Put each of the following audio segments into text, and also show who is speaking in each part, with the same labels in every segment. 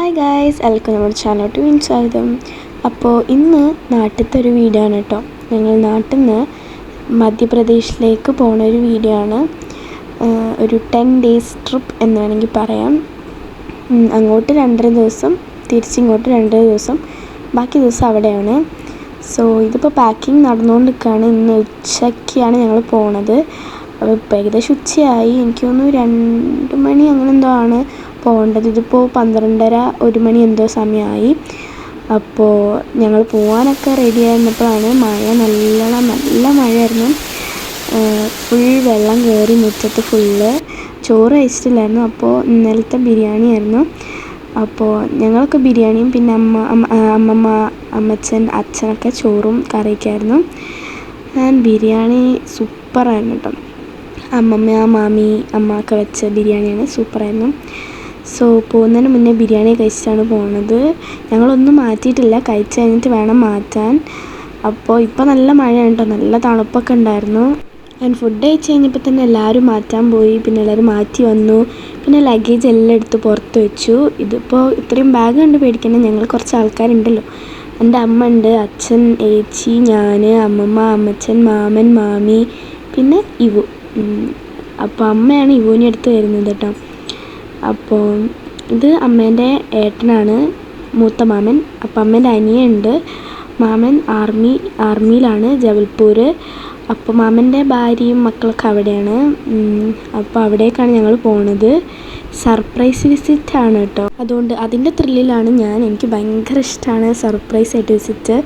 Speaker 1: Hi guys, എല്ലാവർക്കും നമ്മുടെ ചാനലോട്ട് വീണ്ടും സ്വാഗതം. അപ്പോൾ ഇന്ന് നാട്ടിലത്തെ ഒരു വീഡിയോ ആണ് കേട്ടോ. ഞങ്ങൾ നാട്ടിൽ നിന്ന് മധ്യപ്രദേശിലേക്ക് പോണ ഒരു വീഡിയോ ആണ്. ഒരു 10 days ട്രിപ്പ് എന്ന് വേണമെങ്കിൽ പറയാം. അങ്ങോട്ട് 2.5 ദിവസം, തിരിച്ചിങ്ങോട്ട് 2.5 ദിവസം, ബാക്കി ദിവസം അവിടെയാണ്. സോ ഇതിപ്പോൾ പാക്കിങ് നടന്നുകൊണ്ടിരിക്കുകയാണ്. ഇന്ന് ഉച്ചയ്ക്കാണ് ഞങ്ങൾ പോണത്. അപ്പോൾ ഇപ്പോൾ ഏകദേശം ഉച്ചയായി, എനിക്ക് തോന്നുന്നു 2 മണി അങ്ങനെ എന്തോ ആണ് പോകേണ്ടത്. ഇതിപ്പോൾ 12:30-1 മണി എന്തോ സമയമായി. അപ്പോൾ ഞങ്ങൾ പോകാനൊക്കെ റെഡി ആയിരുന്നപ്പോഴാണ് മഴ, നല്ല മഴയായിരുന്നു. ഫുൾ വെള്ളം കയറി മുറ്റത്ത് ഫുള്ള്. ചോറ് കഴിച്ചിട്ടില്ലായിരുന്നു. അപ്പോൾ ഇന്നലത്തെ ബിരിയാണി ആയിരുന്നു. അപ്പോൾ ഞങ്ങളൊക്കെ ബിരിയാണിയും പിന്നെ അമ്മമ്മ, അമ്മച്ചൻ, അച്ഛനൊക്കെ ചോറും കറിയൊക്കെയായിരുന്നു. ബിരിയാണി സൂപ്പറായിരുന്നു കേട്ടോ. അമ്മമ്മ, മാമി, അമ്മ ഒക്കെ വെച്ച ബിരിയാണിയാണ്, സൂപ്പറായിരുന്നു. സോ പോകുന്നതിന് മുന്നേ ബിരിയാണി കഴിച്ചിട്ടാണ് പോകുന്നത്. ഞങ്ങളൊന്നും മാറ്റിയിട്ടില്ല, കഴിച്ച് കഴിഞ്ഞിട്ട് വേണം മാറ്റാൻ. അപ്പോൾ ഇപ്പോൾ നല്ല മഴയാണ് കേട്ടോ, നല്ല തണുപ്പൊക്കെ ഉണ്ടായിരുന്നു. ഞാൻ ഫുഡ് കഴിച്ച് കഴിഞ്ഞപ്പോൾ തന്നെ എല്ലാവരും മാറ്റാൻ പോയി. പിന്നെ എല്ലാവരും മാറ്റി വന്നു. പിന്നെ ലഗേജ് എല്ലാം എടുത്ത് പുറത്ത് വെച്ചു. ഇതിപ്പോൾ ഇത്രയും ബാഗ് കണ്ട് പേടിക്കണം, ഞങ്ങൾ കുറച്ച് ആൾക്കാരുണ്ടല്ലോ. എൻ്റെ അമ്മ ഉണ്ട്, അച്ഛൻ, ഏച്ചി, ഞാൻ, അമ്മമ്മ, അമ്മച്ചൻ, മാമൻ, മാമി, പിന്നെ ഇവു. അപ്പോൾ അമ്മയാണ് ഇവുവിനെ അടുത്ത് വരുന്നത് കേട്ടോ. അപ്പോൾ ഇത് അമ്മേൻ്റെ ഏട്ടനാണ്, മൂത്ത മാമൻ. അപ്പോൾ അമ്മേൻ്റെ അനിയുണ്ട്. മാമൻ ആർമിയിലാണ്, ജബൽപൂർ. അപ്പോൾ മാമൻ്റെ ഭാര്യയും മക്കളൊക്കെ അവിടെയാണ്. അപ്പോൾ അവിടേക്കാണ് ഞങ്ങൾ പോണത്. സർപ്രൈസ് വിസിറ്റ് ആണ് കേട്ടോ. അതുകൊണ്ട് അതിൻ്റെ ത്രില്ലിലാണ് ഞാൻ. എനിക്ക് ഭയങ്കര ഇഷ്ടമാണ് സർപ്രൈസ് ആയിട്ട് വിസിറ്റ്.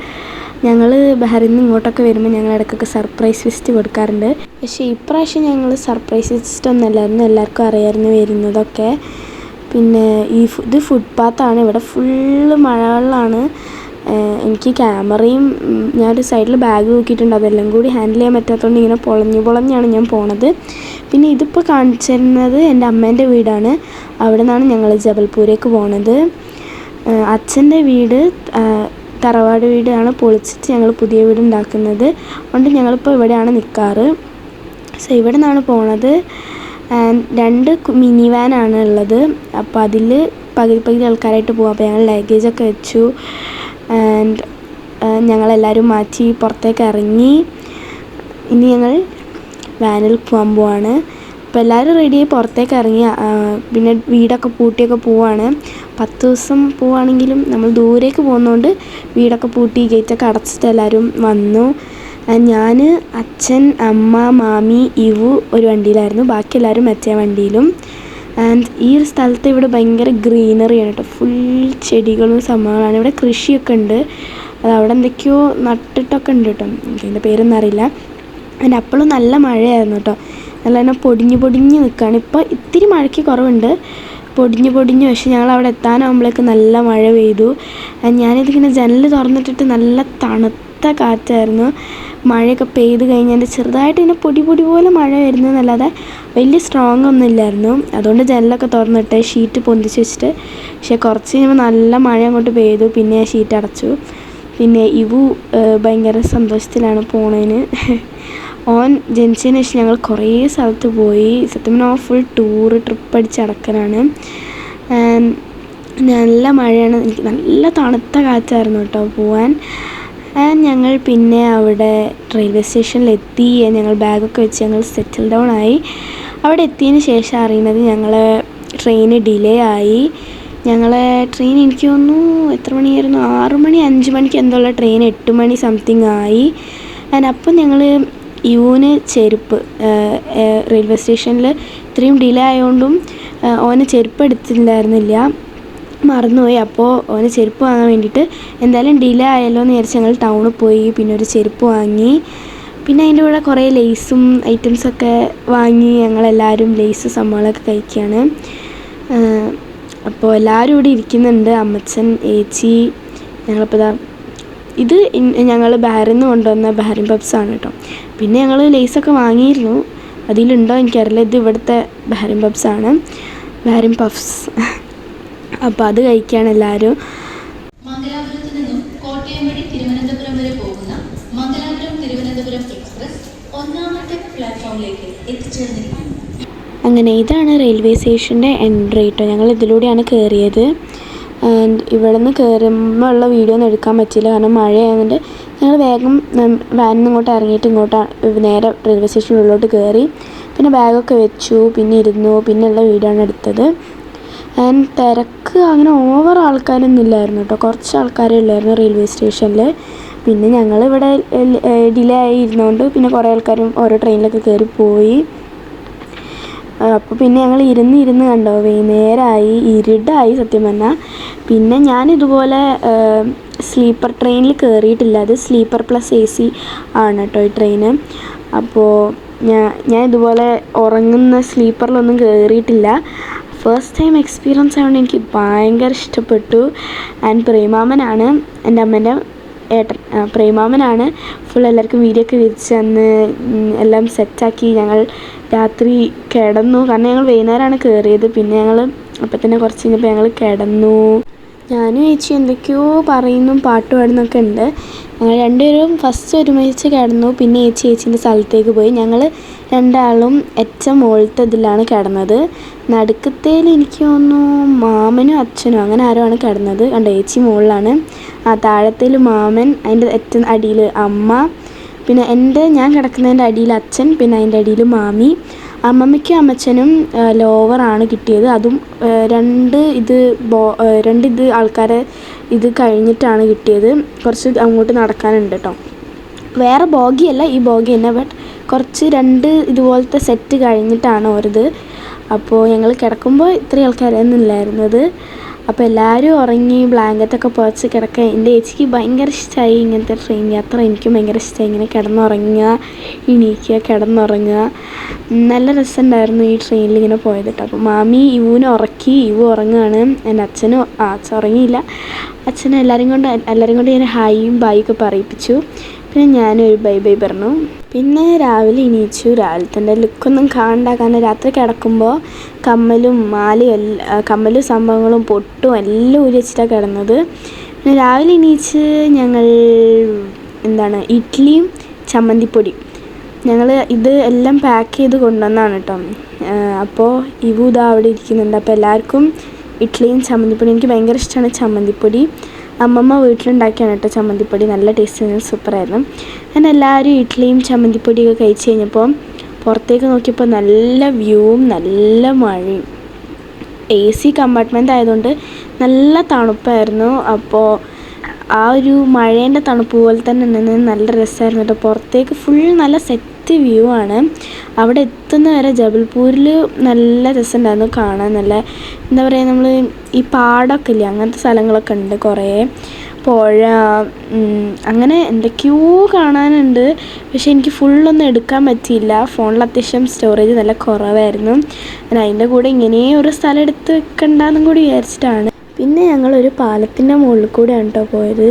Speaker 1: ഞങ്ങൾ ബഹറിൽ നിന്ന് ഇങ്ങോട്ടൊക്കെ വരുമ്പോൾ ഞങ്ങൾ ഇടയ്ക്കൊക്കെ സർപ്രൈസ് വിസിറ്റ് കൊടുക്കാറുണ്ട്. പക്ഷേ ഇപ്രാവശ്യം ഞങ്ങൾ സർപ്രൈസ് വിസിറ്റ് ഒന്നല്ലായിരുന്നു, എല്ലാവർക്കും അറിയാമായിരുന്നു വരുന്നതൊക്കെ. പിന്നെ ഇത് ഫുട്പാത്താണ്, ഇവിടെ ഫുള്ള് മഴവെള്ളമാണ്. എനിക്ക് ക്യാമറയും ഞാനൊരു സൈഡിൽ ബാഗ് നോക്കിയിട്ടുണ്ട്, അതെല്ലാം കൂടി ഹാൻഡിൽ ചെയ്യാൻ പറ്റാത്തതുകൊണ്ട് ഇങ്ങനെ പൊളഞ്ഞാണ് ഞാൻ പോണത്. പിന്നെ ഇതിപ്പോൾ കാണിച്ചിരുന്നത് എൻ്റെ അമ്മേൻ്റെ വീടാണ്. അവിടെ നിന്നാണ് ഞങ്ങൾ ജബൽപൂരേക്ക് പോണത്. അച്ഛൻ്റെ വീട് തറവാട് വീടാണ്, പൊളിച്ചിട്ട് ഞങ്ങൾ പുതിയ വീട് ഉണ്ടാക്കുന്നത്. അതുകൊണ്ട് ഞങ്ങളിപ്പോൾ ഇവിടെയാണ് നിൽക്കാറ്. സോ ഇവിടെ നിന്നാണ് പോണത്. 2 മിനി വാനാണ് ഉള്ളത്. അപ്പോൾ അതിൽ പകുതി ആൾക്കാരായിട്ട് പോകാം. അപ്പോൾ ഞങ്ങൾ ലഗേജൊക്കെ വെച്ചു. ആൻഡ് ഞങ്ങളെല്ലാവരും മാറ്റി പുറത്തേക്ക് ഇറങ്ങി. ഇനി ഞങ്ങൾ വാനിൽ പോകാൻ പോവാണ്. അപ്പോൾ എല്ലാവരും റെഡിയായി പുറത്തേക്ക് ഇറങ്ങി. പിന്നെ വീടൊക്കെ പൂട്ടിയൊക്കെ പോവാണ്. 10 ദിവസം പോവുകയാണെങ്കിലും നമ്മൾ ദൂരേക്ക് പോകുന്നതുകൊണ്ട് വീടൊക്കെ പൂട്ടി ഗേറ്റൊക്കെ അടച്ചിട്ട് എല്ലാവരും വന്നു. ഞാൻ, അച്ഛൻ, അമ്മ, മാമി, ഇവു ഒരു വണ്ടിയിലായിരുന്നു, ബാക്കി എല്ലാവരും മറ്റേ വണ്ടിയിലും. ആൻഡ് ഈ ഒരു സ്ഥലത്ത് ഇവിടെ ഭയങ്കര ഗ്രീനറിയാണ് കേട്ടോ, ഫുൾ ചെടികളും സംഭവങ്ങളാണ്. ഇവിടെ കൃഷിയൊക്കെ ഉണ്ട്. അത് അവിടെ എന്തൊക്കെയോ നട്ടിട്ടൊക്കെ ഉണ്ട് കേട്ടോ, എനിക്കതിൻ്റെ പേരൊന്നും അറിയില്ല. അതിൻ്റെ അപ്പോഴും നല്ല മഴയായിരുന്നു കേട്ടോ, നല്ല തന്നെ പൊടിഞ്ഞ് നിൽക്കുകയാണ്. ഇപ്പോൾ ഇത്തിരി മഴയ്ക്ക് കുറവുണ്ട്, പൊടിഞ്ഞ്. പക്ഷേ ഞങ്ങൾ അവിടെ എത്താനാകുമ്പോഴേക്ക് നല്ല മഴ പെയ്തു. ഞാനിതിങ്ങനെ ജനൽ തുറന്നിട്ടിട്ട് നല്ല തണുത്ത കാറ്റായിരുന്നു. മഴയൊക്കെ പെയ്ത് കഴിഞ്ഞാൽ ചെറുതായിട്ട് ഇങ്ങനെ പൊടി പോലെ മഴ വരുന്നതെന്നല്ലാതെ വലിയ സ്ട്രോങ് ഒന്നും ഇല്ലായിരുന്നു. അതുകൊണ്ട് ജനലൊക്കെ തുറന്നിട്ട് ഷീറ്റ് പൊന്തിച്ച് വെച്ചിട്ട്. പക്ഷേ കുറച്ച് കഴിയുമ്പോൾ നല്ല മഴ അങ്ങോട്ട് പെയ്തു. പിന്നെ ഷീറ്റ് അടച്ചു. പിന്നെ ഇവു ഭയങ്കര സന്തോഷത്തിലാണ് പോണതിന്. ഓൻ ജനിച്ചതിന് ശേഷം ഞങ്ങൾ കുറേ സ്ഥലത്ത് പോയി. സത്യം പറഞ്ഞാൽ ഫുൾ ട്രിപ്പ് അടിച്ച് അടക്കലാണ്. നല്ല മഴയാണ്, എനിക്ക് നല്ല തണുത്ത കാറ്റായിരുന്നു കേട്ടോ പോവാൻ. ഞങ്ങൾ പിന്നെ അവിടെ റെയിൽവേ സ്റ്റേഷനിലെത്തി. ഞങ്ങൾ ബാഗൊക്കെ വെച്ച് ഞങ്ങൾ സെറ്റിൽ ഡൗൺ ആയി. അവിടെ എത്തിയതിന് ശേഷം അറിയുന്നത് ഞങ്ങളെ ട്രെയിന് ഡിലേ ആയി. ഞങ്ങളെ ട്രെയിൻ എനിക്ക് തോന്നുന്നു എത്ര മണിയായിരുന്നു, 6 മണി 5 മണിക്ക് എന്തോ ഉള്ള ട്രെയിൻ 8 മണി സംതിങ് ആയി. അപ്പം ഞങ്ങൾ ഇവന് ചെരുപ്പ് റെയിൽവേ സ്റ്റേഷനിൽ ഇത്രയും ഡിലേ ആയതുകൊണ്ടും ഓന് ചെരുപ്പ് എടുത്തിട്ടുണ്ടായിരുന്നില്ല, മറന്നുപോയി. അപ്പോൾ ഓന് ചെരുപ്പ് വാങ്ങാൻ വേണ്ടിയിട്ട് എന്തായാലും ഡിലേ ആയല്ലോ എന്ന് വിചാരിച്ച് ഞങ്ങൾ ടൗണിൽ പോയി. പിന്നെ ഒരു ചെരുപ്പ് വാങ്ങി. പിന്നെ അതിൻ്റെ കൂടെ കുറേ ലേസും ഐറ്റംസൊക്കെ വാങ്ങി. ഞങ്ങളെല്ലാവരും ലേസ് സംഭവങ്ങളൊക്കെ കഴിക്കുകയാണ്. അപ്പോൾ എല്ലാവരും ഇവിടെ ഇരിക്കുന്നുണ്ട്, അമ്മച്ചൻ, ഏച്ചി. ഞങ്ങളിപ്പോൾ ഇത് ഞങ്ങൾ ബഹറിൽ നിന്ന് കൊണ്ടുവന്ന ബഹറിൻ പബ്സാണ് കേട്ടോ. പിന്നെ ഞങ്ങൾ ലേസൊക്കെ വാങ്ങിയിരുന്നു, അതിലുണ്ടോ എനിക്കറിയില്ല. ഇത് ഇവിടുത്തെ ബഹറിൻ പബ്സാണ്, ബഹറിൻ പഫ്സ്. അപ്പോൾ അത് കഴിക്കുകയാണ് എല്ലാവരും.
Speaker 2: മംഗലാപുരത്ത് നിന്നും കോട്ടയം വഴി തിരുവനന്തപുരം വരെ പോകുന്ന മംഗലാപുരം-തിരുവനന്തപുരം എക്സ്പ്രസ് 1ാമത്തെ പ്ലാറ്റ്ഫോമിലേക്ക് എത്തിച്ചേർന്നിരിക്കുന്നു.
Speaker 1: അങ്ങനെ ഇതാണ് റെയിൽവേ സ്റ്റേഷൻ്റെ എൻട്രി കേട്ടോ. ഞങ്ങൾ ഇതിലൂടെയാണ് കയറിയത്. ആൻഡ് ഇവിടെ നിന്ന് കയറുമ്പോൾ ഉള്ള വീഡിയോ ഒന്നും എടുക്കാൻ പറ്റിയില്ല, കാരണം മഴയായതുകൊണ്ട് ഞങ്ങൾ വേഗം വാനിൽ നിന്ന് ഇങ്ങോട്ട് ഇറങ്ങിയിട്ട് നേരെ റെയിൽവേ സ്റ്റേഷനുള്ളിലോട്ട് കയറി. പിന്നെ ബാഗൊക്കെ വെച്ചു, പിന്നെ ഇരുന്നു, പിന്നെയുള്ള വീഡിയോ ആണ് എടുത്തത്. ആൻഡ് തിരക്ക് അങ്ങനെ ഓവർ ആൾക്കാരൊന്നും ഇല്ലായിരുന്നു കേട്ടോ, കുറച്ച് ആൾക്കാരേ ഉള്ളായിരുന്നു റെയിൽവേ സ്റ്റേഷനിൽ. പിന്നെ ഞങ്ങളിവിടെ ഡിലേ ആയി ഇരുന്നുകൊണ്ട് പിന്നെ കുറേ ആൾക്കാരും ഓരോ ട്രെയിനിലൊക്കെ കയറി പോയി. അപ്പോൾ പിന്നെ ഞങ്ങൾ ഇരുന്ന് കണ്ടോ, വൈകുന്നേരമായി, ഇരുടായി സത്യം പറഞ്ഞാൽ. പിന്നെ ഞാനിതുപോലെ സ്ലീപ്പർ ട്രെയിനിൽ കയറിയിട്ടില്ല, അത് സ്ലീപ്പർ പ്ലസ് AC ആണ് കേട്ടോ ഈ ട്രെയിന്. അപ്പോൾ ഞാൻ ഇതുപോലെ ഉറങ്ങുന്ന സ്ലീപ്പറിലൊന്നും കയറിയിട്ടില്ല. ഫസ്റ്റ് ടൈം എക്സ്പീരിയൻസ് ആയതുകൊണ്ട് എനിക്ക് ഭയങ്കര ഇഷ്ടപ്പെട്ടു. ആൻഡ് പ്രേമാമനാണ് എൻ്റെ അമ്മേൻ്റെ ഏട്ടൻ, പ്രേമാമനാണ് ഫുൾ എല്ലാവർക്കും വീഡിയോ ഒക്കെ വിരിച്ച് തന്ന് എല്ലാം സെറ്റാക്കി. ഞങ്ങൾ രാത്രി കിടന്നു, കാരണം ഞങ്ങൾ വൈകുന്നേരമാണ് കയറിയത്. പിന്നെ ഞങ്ങൾ അപ്പം തന്നെ കുറച്ച് കഴിഞ്ഞപ്പോൾ ഞങ്ങൾ കിടന്നു. ഞാനും ചേച്ചി എന്തൊക്കെയോ പറയുന്നു, പാട്ട് പാടുന്നൊക്കെ ഉണ്ട്. ഞങ്ങൾ രണ്ടുപേരും ഫസ്റ്റ് ഒരുമിച്ച് കിടന്നു, പിന്നെ ചേച്ചീൻ്റെ സ്ഥലത്തേക്ക് പോയി. ഞങ്ങൾ രണ്ടാളും ഏറ്റവും മുകളിലത്തെ ഇതിലാണ് കിടന്നത്. നടുക്കത്തേൽ എനിക്ക് തോന്നുന്നു മാമനും അച്ഛനും അങ്ങനെ ആരോ ആണ് കിടന്നത്. കണ്ടോ, ചേച്ചി മുകളിലാണ്, താഴത്തേൽ മാമൻ, അതിൻ്റെ ഏറ്റവും അടിയിൽ അമ്മ, പിന്നെ ഞാൻ കിടക്കുന്നതിൻ്റെ അടിയിൽ അച്ഛൻ, പിന്നെ അതിൻ്റെ അടിയിൽ മാമി. അമ്മമ്മയ്ക്കും അമ്മച്ചനും ലോവറാണ് കിട്ടിയത്. അതും രണ്ട് ഇത് ആൾക്കാരെ ഇത് കഴിഞ്ഞിട്ടാണ് കിട്ടിയത്. കുറച്ച് അങ്ങോട്ട് നടക്കാനുണ്ട് കേട്ടോ. വേറെ ബോഗിയല്ല, ഈ ബോഗി തന്നെ, ബട്ട് കുറച്ച് ഇതുപോലത്തെ സെറ്റ് കഴിഞ്ഞിട്ടാണ് ഓരത്. അപ്പോൾ ഞങ്ങൾ കിടക്കുമ്പോൾ ഇത്രയും ആൾക്കാരൊന്നും ഇല്ലായിരുന്നത്. അപ്പോൾ എല്ലാവരും ഉറങ്ങി, ബ്ലാങ്കറ്റൊക്കെ പുതച്ച് കിടക്കാൻ. എൻ്റെ ചേച്ചിക്ക് ഭയങ്കര ഇഷ്ടമായി ഇങ്ങനത്തെ ട്രെയിൻ യാത്ര. എനിക്കും ഭയങ്കര ഇഷ്ടമായി ഇങ്ങനെ കിടന്നുറങ്ങുക, എണീക്കുക, കിടന്നുറങ്ങുക. നല്ല രസമുണ്ടായിരുന്നു ഈ ട്രെയിനിൽ ഇങ്ങനെ പോയത് കേട്ടോ. അപ്പോൾ മാമി ഇവുവിനെ ഉറക്കി, ഇവു ഉറങ്ങുകയാണ്. എൻ്റെ അച്ഛനും അച്ഛൻ ഉറങ്ങിയില്ല. അച്ഛനും എല്ലാവരും കൊണ്ട് ഞാൻ ഹായും ബായൊക്കെ പറയിപ്പിച്ചു. പിന്നെ ഞാനൊരു ബൈ പറഞ്ഞു. പിന്നെ രാവിലെ എണീച്ചു. രാവിലത്തെ ലുക്കൊന്നും കാണണ്ട, കാരണം രാത്രി കിടക്കുമ്പോൾ കമ്മലും സംഭവങ്ങളും പൊട്ടും എല്ലാം ഊരി വെച്ചിട്ടാണ് കിടന്നത്. പിന്നെ രാവിലെ എണീച്ച് ഞങ്ങൾ ഇഡ്ഡലിയും ചമ്മന്തിപ്പൊടി ഞങ്ങൾ ഇത് എല്ലാം പാക്ക് ചെയ്ത് കൊണ്ടുവന്നതാണ് കേട്ടോ. അപ്പോൾ ഇതാ അവിടെ ഇരിക്കുന്നുണ്ട്. അപ്പോൾ എല്ലാവർക്കും ഇഡ്ഡലിയും ചമ്മന്തിപ്പൊടി. എനിക്ക് ഭയങ്കര ഇഷ്ടമാണ് ചമ്മന്തിപ്പൊടി. അമ്മമ്മ വീട്ടിലുണ്ടാക്കിയാണ് കേട്ടോ ചമ്മന്തിപ്പൊടി. നല്ല ടേസ്റ്റ്, സൂപ്പറായിരുന്നു. ഞാൻ എല്ലാവരും ഇഡ്ഡലിയും ചമ്മന്തിപ്പൊടിയൊക്കെ കഴിച്ച് കഴിഞ്ഞപ്പോൾ പുറത്തേക്ക് നോക്കിയപ്പോൾ നല്ല വ്യൂവും നല്ല മഴയും. AC കമ്പാർട്ട്മെൻ്റ് ആയതുകൊണ്ട് നല്ല തണുപ്പായിരുന്നു. അപ്പോൾ ആ ഒരു മഴേൻ്റെ തണുപ്പ് പോലെ തന്നെ നല്ല രസമായിരുന്നു കേട്ടോ. പുറത്തേക്ക് ഫുൾ നല്ല സെറ്റ് വ്യൂ ആണ്. അവിടെ എത്തുന്ന വരെ ജബൽപൂരിൽ നല്ല രസമുണ്ടായിരുന്നു കാണാൻ. നല്ല എന്താ പറയുക, നമ്മൾ ഈ പാടമൊക്കെ ഇല്ലേ, അങ്ങനത്തെ സ്ഥലങ്ങളൊക്കെ ഉണ്ട്, കുറേ പുഴ, അങ്ങനെ എന്തൊക്കെയോ കാണാനുണ്ട്. പക്ഷേ എനിക്ക് ഫുള്ളൊന്നും എടുക്കാൻ പറ്റിയില്ല. ഫോണിൽ അത്യാവശ്യം സ്റ്റോറേജ് നല്ല കുറവായിരുന്നു. ഞാൻ അതിൻ്റെ കൂടെ ഇങ്ങനെ ഒരു സ്ഥലം എടുത്ത് വെക്കണ്ടെന്നും കൂടി വിചാരിച്ചിട്ടാണ്. പിന്നെ ഞങ്ങളൊരു പാലത്തിൻ്റെ മുകളിൽ കൂടെയാണ് കേട്ടോ പോയത്.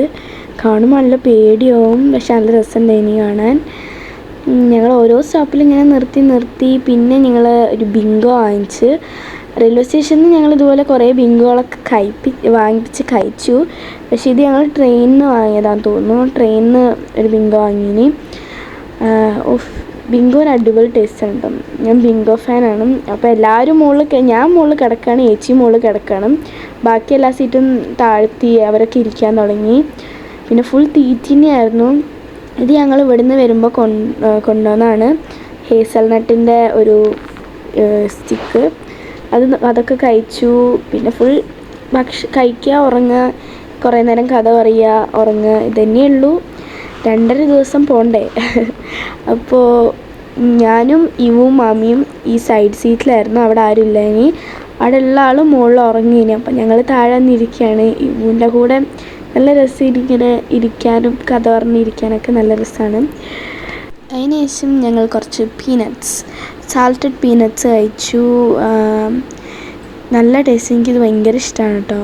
Speaker 1: കാണുമ്പോൾ നല്ല പേടിയാവും, പക്ഷെ നല്ല രസമുണ്ടായിനി കാണാൻ. ഞങ്ങൾ ഓരോ സ്റ്റോപ്പിൽ ഇങ്ങനെ നിർത്തി. പിന്നെ ഞങ്ങൾ ഒരു ബിങ്കോ വാങ്ങിച്ച്. റെയിൽവേ സ്റ്റേഷനിൽ ഞങ്ങൾ ഇതുപോലെ കുറേ ബിങ്കോകളൊക്കെ വാങ്ങിപ്പിച്ച് കഴിച്ചു. പക്ഷേ ഇത് ഞങ്ങൾ ട്രെയിനിൽ നിന്ന് വാങ്ങിയതാണെന്ന് തോന്നുന്നു. ട്രെയിനിൽ നിന്ന് ഒരു ബിങ്കോ വാങ്ങിയിനി. ബിങ്കോന് അടിപൊളി ടേസ്റ്റ് ഉണ്ട്. ഞാൻ ബിങ്കോ ഫാനാണ്. അപ്പോൾ എല്ലാവരും ഞാൻ മുകളിൽ കിടക്കുകയാണ്, ചേച്ചി മുകളിൽ കിടക്കണം. ബാക്കി എല്ലാ സീറ്റും താഴ്ത്തി അവരൊക്കെ ഇരിക്കാൻ തുടങ്ങി. പിന്നെ ഫുൾ തീറ്റിനെയായിരുന്നു. ഇത് ഞങ്ങൾ ഇവിടുന്ന് വരുമ്പോൾ കൊണ്ടുവന്നതാണ് ഹേസൽനട്ടിൻ്റെ ഒരു സ്റ്റിക്ക്. അതൊക്കെ കഴിച്ചു. പിന്നെ ഫുൾ കഴിക്കുക, ഉറങ്ങുക, കുറേ നേരം കഥ പറയുക, ഉറങ്ങുക, ഇതന്നെയുള്ളൂ. 2.5 ദിവസം പോകണ്ടേ. അപ്പോൾ ഞാനും ഇവും മാമിയും ഈ സൈഡ് സീറ്റിലായിരുന്നു. അവിടെ ആരും ഇല്ല. ഇനി അവിടെ ഉള്ള ആളും മുകളിൽ ഉറങ്ങിയിനി. അപ്പം ഞങ്ങൾ താഴെ വന്നിരിക്കുകയാണ്. ഇവുവിൻ്റെ കൂടെ നല്ല രസം ഇങ്ങനെ ഇരിക്കാനും കഥ പറഞ്ഞിരിക്കാനൊക്കെ നല്ല രസമാണ്. അതിനുശേഷം ഞങ്ങൾ കുറച്ച് സാൾട്ടഡ് പീനട്ട്സ് കഴിച്ചു. നല്ല ടേസ്റ്റ്, എനിക്കിത് ഭയങ്കര ഇഷ്ടമാണ് കേട്ടോ.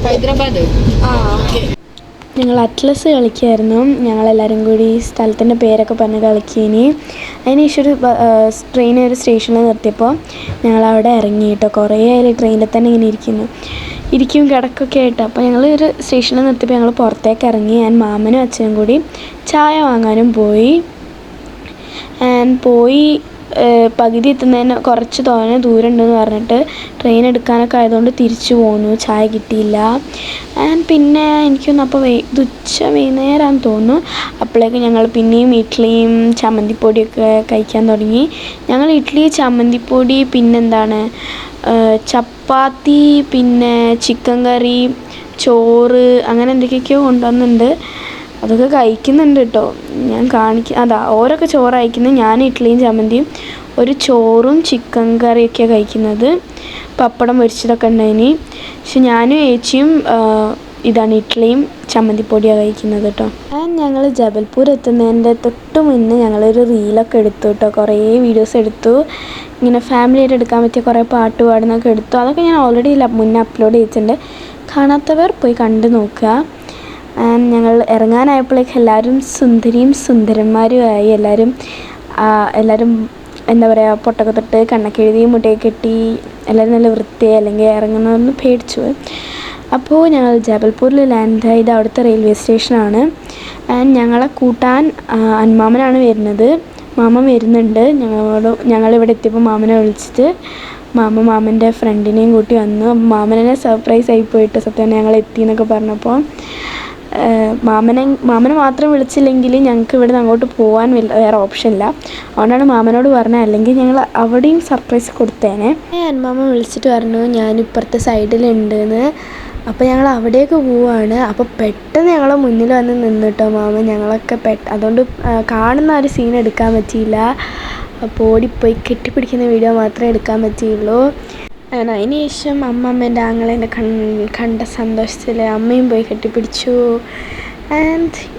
Speaker 3: ഹൈദരാബാദ്.
Speaker 1: ഞങ്ങൾ അറ്റ്ലസ് കളിക്കുമായിരുന്നു. ഞങ്ങളെല്ലാവരും കൂടി സ്ഥലത്തിൻ്റെ പേരൊക്കെ പറഞ്ഞ് കളിക്കേനി. അതിനുശേഷം ഒരു ട്രെയിൻ ഒരു സ്റ്റേഷനിൽ നിർത്തിയപ്പോൾ ഞങ്ങളവിടെ ഇറങ്ങി കേട്ടോ. കുറേ ട്രെയിനിൽ തന്നെ ഇങ്ങനെ ഇരിക്കും കിടക്കൊക്കെ ആയിട്ട്. അപ്പോൾ ഞങ്ങൾ ഒരു സ്റ്റേഷനിൽ നിർത്തിയപ്പോൾ ഞങ്ങൾ പുറത്തേക്ക് ഇറങ്ങി. ഞാൻ മാമനും അച്ഛനും കൂടി ചായ വാങ്ങാനും പോയി പകുതി എത്തുന്നതിന് കുറച്ച് ദൂരം ഉണ്ടെന്ന് പറഞ്ഞിട്ട് ട്രെയിൻ എടുക്കാനൊക്കെ ആയതുകൊണ്ട് തിരിച്ചു പോന്നു. ചായ കിട്ടിയില്ല. പിന്നെ എനിക്കൊന്ന് അപ്പോൾ വൈകുന്നേരമാണെന്ന് തോന്നുന്നു. അപ്പോഴേക്ക് ഞങ്ങൾ പിന്നെയും ഇഡ്ഡലിയും ചമ്മന്തിപ്പൊടിയൊക്കെ കഴിക്കാൻ തുടങ്ങി. ഞങ്ങൾ ഇഡ്ഡലി, ചമ്മന്തിപ്പൊടി, പിന്നെന്താണ് ചപ്പാത്തി, പിന്നെ ചിക്കൻ കറി, ചോറ്, അങ്ങനെ എന്തൊക്കെയൊക്കെയോ കൊണ്ടുവന്നിട്ടുണ്ട്. അതൊക്കെ കഴിക്കുന്നുണ്ട് കേട്ടോ. ഞാൻ ഓരൊക്കെ ചോറ് കഴിക്കുന്നത്. ഞാൻ ഇഡ്ഡലിയും ചമ്മന്തിയും, ഒരു ചോറും ചിക്കൻ കറിയൊക്കെയാണ് കഴിക്കുന്നത്. പപ്പടം പൊരിച്ചതൊക്കെ ഉണ്ടായിന്. പക്ഷെ ഞാനും ഏച്ചിയും ഇതാണ് ഇഡ്ഡലിയും ചമ്മന്തിപ്പൊടിയാണ് കഴിക്കുന്നത് കേട്ടോ. ഞങ്ങൾ ജബൽപൂർ എത്തുന്നതിൻ്റെ തൊട്ട് മുന്നേ ഞങ്ങളൊരു റീലൊക്കെ എടുത്തു കേട്ടോ. കുറേ വീഡിയോസ് എടുത്തു. ഇങ്ങനെ ഫാമിലിയായിട്ട് എടുക്കാൻ പറ്റിയ കുറേ പാട്ട് പാടുന്നൊക്കെ എടുത്തു. അതൊക്കെ ഞാൻ ഓൾറെഡി മുന്നേ അപ്ലോഡ് ചെയ്തിട്ടുണ്ട്. കാണാത്തവർ പോയി കണ്ടു നോക്കുക. ഞങ്ങൾ ഇറങ്ങാനായപ്പോഴേക്ക് എല്ലാവരും സുന്ദരിയും സുന്ദരന്മാരുമായി. എല്ലാവരും എന്താ പറയുക, പൊട്ടൊക്കെ തൊട്ട് കണ്ണൊക്കെ എഴുതി മുട്ടയൊക്കെ കെട്ടി എല്ലാവരും നല്ല വൃത്തിയായി, അല്ലെങ്കിൽ ഇറങ്ങുന്നതെന്ന് പേടിച്ചു പോയി. അപ്പോൾ ഞങ്ങൾ ജബൽപൂരിൽ ലാൻഡ് ആയത് അവിടുത്തെ റെയിൽവേ സ്റ്റേഷനാണ്. ഞങ്ങളെ കൂട്ടാൻ അന്മാമനാണ് വരുന്നത്. മാമൻ വരുന്നുണ്ട്. ഞങ്ങളിവിടെ എത്തിയപ്പോൾ മാമനെ വിളിച്ചിട്ട് മാമൻ്റെ ഫ്രണ്ടിനെയും കൂട്ടി വന്നു. മാമനെ സർപ്രൈസ് ആയിപ്പോയിട്ട് സത്യം ഞങ്ങൾ എത്തി എന്നൊക്കെ പറഞ്ഞപ്പോൾ മാമനെ മാത്രം വിളിച്ചില്ലെങ്കിൽ ഞങ്ങൾക്ക് ഇവിടെ നിന്ന് അങ്ങോട്ട് പോകാൻ വേറെ ഓപ്ഷൻ ഇല്ല. അതുകൊണ്ടാണ് മാമനോട് പറഞ്ഞത്. അല്ലെങ്കിൽ ഞങ്ങൾ അവിടെയും സർപ്രൈസ് കൊടുത്തേനെ. അന്മാമ വിളിച്ചിട്ട് പറഞ്ഞു ഞാൻ ഇപ്പുറത്തെ സൈഡിലുണ്ടെന്ന്. അപ്പോൾ ഞങ്ങൾ അവിടേക്ക് പോവുകയാണ്. അപ്പോൾ പെട്ടെന്ന് ഞങ്ങളെ മുന്നിൽ വന്ന് നിന്നിട്ടോ മാമൻ. ഞങ്ങളൊക്കെ അതുകൊണ്ട് കാണുന്ന ഒരു സീൻ എടുക്കാൻ പറ്റിയില്ല. അപ്പോൾ ഓടിപ്പോയി കെട്ടിപ്പിടിക്കുന്ന വീഡിയോ മാത്രമേ എടുക്കാൻ പറ്റിയുള്ളൂ. അതിന് ശേഷം അമ്മമ്മേൻ്റെ ആങ്ങളേനെ കണ്ട സന്തോഷത്തിൽ അമ്മയും പോയി കെട്ടിപ്പിടിച്ചു.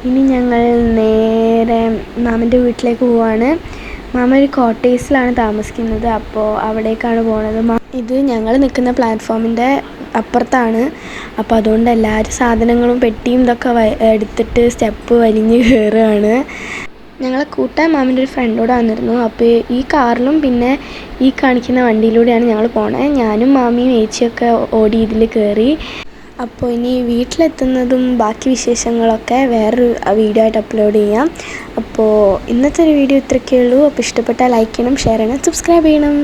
Speaker 1: ഇനി ഞങ്ങൾ നേരെ മാമൻ്റെ വീട്ടിലേക്ക് പോവാണ്. മാമ ഒരു കോട്ടേഴ്സിലാണ് താമസിക്കുന്നത്. അപ്പോൾ അവിടേക്കാണ് പോണത്. ഇത് ഞങ്ങൾ നിൽക്കുന്ന പ്ലാറ്റ്ഫോമിൻ്റെ അപ്പുറത്താണ്. അപ്പോൾ അതുകൊണ്ട് എല്ലാവരും സാധനങ്ങളും പെട്ടിയും ഇതൊക്കെ എടുത്തിട്ട് സ്റ്റെപ്പ് വലിഞ്ഞ് കയറുകയാണ്. ഞങ്ങളെ കൂട്ടാൻ മാമൻ്റെ ഒരു ഫ്രണ്ടോടെ വന്നിരുന്നു. അപ്പോൾ ഈ കാറിലും പിന്നെ ഈ കാണിക്കുന്ന വണ്ടിയിലൂടെയാണ് ഞങ്ങൾ പോണത്. ഞാനും മാമിയും ഏച്ചിയൊക്കെ ഓടി ഇതിൽ കയറി. അപ്പോൾ ഇനി വീട്ടിലെത്തുന്നതും ബാക്കി വിശേഷങ്ങളൊക്കെ വേറൊരു വീഡിയോ ആയിട്ട് അപ്ലോഡ് ചെയ്യാം. അപ്പോൾ ഇന്നത്തെ ഒരു വീഡിയോ ഇത്രയൊക്കെ ഉള്ളൂ. അപ്പോൾ ഇഷ്ടപ്പെട്ടാൽ ലൈക്ക് ചെയ്യണം, ഷെയർ ചെയ്യണം, സബ്സ്ക്രൈബ് ചെയ്യണം.